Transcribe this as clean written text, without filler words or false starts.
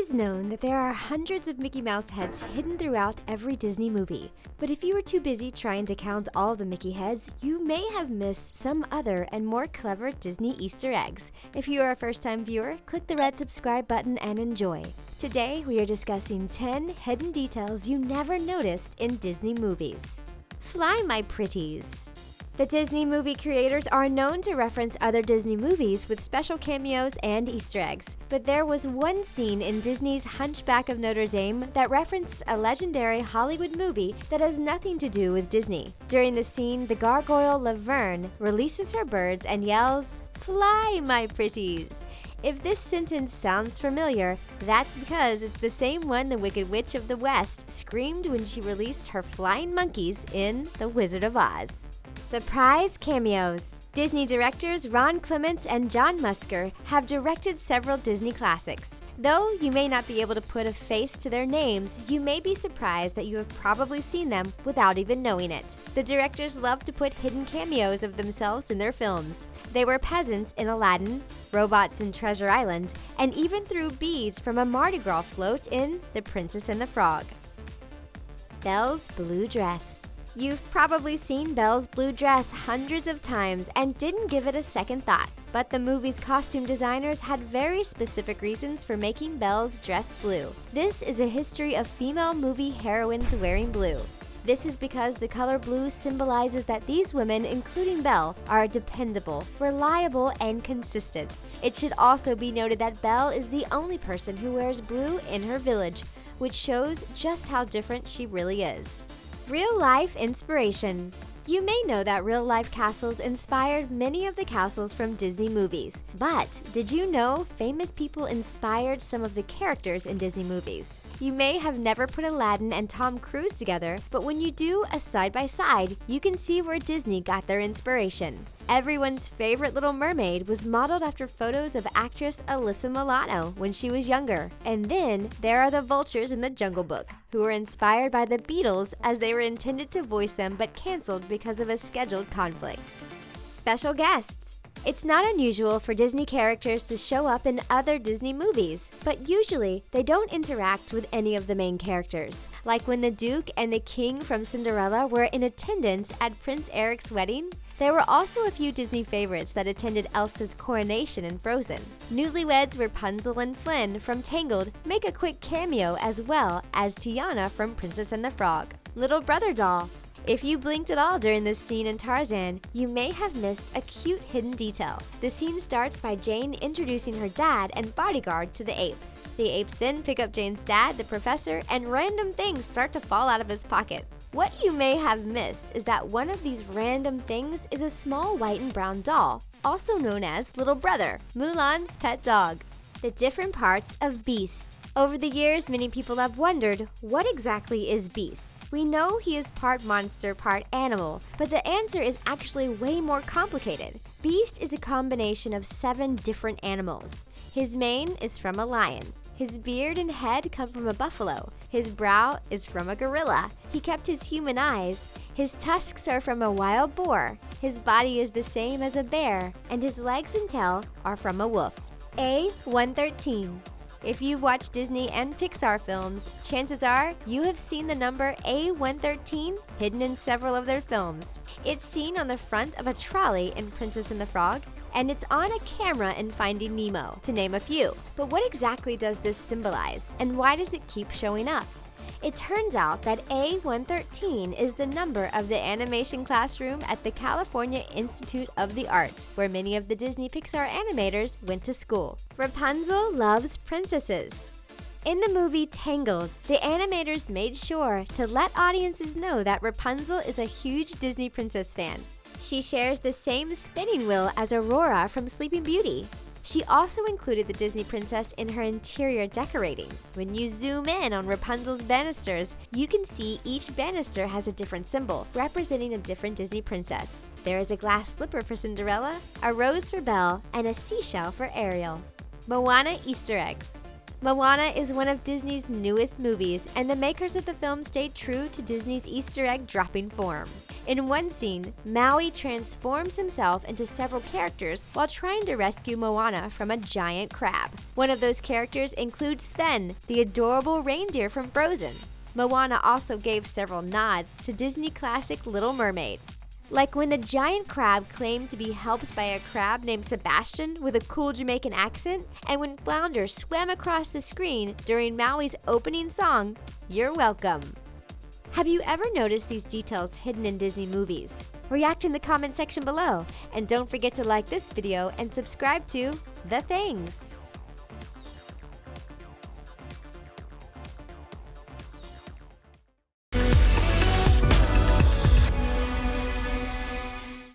is known that there are hundreds of Mickey Mouse heads hidden throughout every Disney movie. But if you were too busy trying to count all the Mickey heads, you may have missed some other and more clever Disney Easter eggs. If you are a first-time viewer, click the red subscribe button and enjoy. Today, we are discussing 10 hidden details you never noticed in Disney movies. Fly, my pretties! The Disney movie creators are known to reference other Disney movies with special cameos and Easter eggs. But there was one scene in Disney's Hunchback of Notre Dame that referenced a legendary Hollywood movie that has nothing to do with Disney. During the scene, the gargoyle Laverne releases her birds and yells, "Fly, my pretties!" If this sentence sounds familiar, that's because it's the same one the Wicked Witch of the West screamed when she released her flying monkeys in The Wizard of Oz. Surprise cameos! Disney directors Ron Clements and John Musker have directed several Disney classics. Though you may not be able to put a face to their names, you may be surprised that you have probably seen them without even knowing it. The directors love to put hidden cameos of themselves in their films. They were peasants in Aladdin, robots in Treasure Island, and even threw beads from a Mardi Gras float in The Princess and the Frog. Belle's blue dress. You've probably seen Belle's blue dress hundreds of times and didn't give it a second thought. But the movie's costume designers had very specific reasons for making Belle's dress blue. This is a history of female movie heroines wearing blue. This is because the color blue symbolizes that these women, including Belle, are dependable, reliable, and consistent. It should also be noted that Belle is the only person who wears blue in her village, which shows just how different she really is. Real-life inspiration. You may know that real-life castles inspired many of the castles from Disney movies. But did you know famous people inspired some of the characters in Disney movies? You may have never put Aladdin and Tom Cruise together, but when you do a side-by-side, you can see where Disney got their inspiration. Everyone's favorite Little Mermaid was modeled after photos of actress Alyssa Milano when she was younger. And then there are the vultures in the Jungle Book, who were inspired by the Beatles as they were intended to voice them but canceled because of a scheduled conflict. Special guests. It's not unusual for Disney characters to show up in other Disney movies, but usually they don't interact with any of the main characters. Like when the Duke and the King from Cinderella were in attendance at Prince Eric's wedding. There were also a few Disney favorites that attended Elsa's coronation in Frozen. Newlyweds Rapunzel and Flynn from Tangled make a quick cameo, as well as Tiana from Princess and the Frog. Little Brother doll. If you blinked at all during this scene in Tarzan, you may have missed a cute hidden detail. The scene starts by Jane introducing her dad and bodyguard to the apes. The apes then pick up Jane's dad, the professor, and random things start to fall out of his pocket. What you may have missed is that one of these random things is a small white and brown doll, also known as Little Brother, Mulan's pet dog. The different parts of Beast. Over the years, many people have wondered, what exactly is Beast? We know he is part monster, part animal, but the answer is actually way more complicated. Beast is a combination of 7 different animals. His mane is from a lion. His beard and head come from a buffalo. His brow is from a gorilla. He kept his human eyes. His tusks are from a wild boar. His body is the same as a bear, and his legs and tail are from a wolf. A113. If you've watched Disney and Pixar films, chances are you have seen the number A113 hidden in several of their films. It's seen on the front of a trolley in Princess and the Frog, and it's on a camera in Finding Nemo, to name a few. But what exactly does this symbolize, and why does it keep showing up? It turns out that A113 is the number of the animation classroom at the California Institute of the Arts, where many of the Disney Pixar animators went to school. Rapunzel loves princesses. In the movie Tangled, the animators made sure to let audiences know that Rapunzel is a huge Disney princess fan. She shares the same spinning wheel as Aurora from Sleeping Beauty. She also included the Disney princess in her interior decorating. When you zoom in on Rapunzel's banisters, you can see each banister has a different symbol, representing a different Disney princess. There is a glass slipper for Cinderella, a rose for Belle, and a seashell for Ariel. MOANA Easter eggs. MOANA is one of Disney's newest movies, and the makers of the film stayed true to Disney's Easter egg dropping form. In one scene, Maui transforms himself into several characters while trying to rescue Moana from a giant crab. One of those characters includes Sven, the adorable reindeer from Frozen. Moana also gave several nods to Disney classic Little Mermaid, like when the giant crab claimed to be helped by a crab named Sebastian with a cool Jamaican accent, and when Flounder swam across the screen during Maui's opening song, "You're Welcome." Have you ever noticed these details hidden in Disney movies? React in the comment section below, and don't forget to like this video and subscribe to The Things.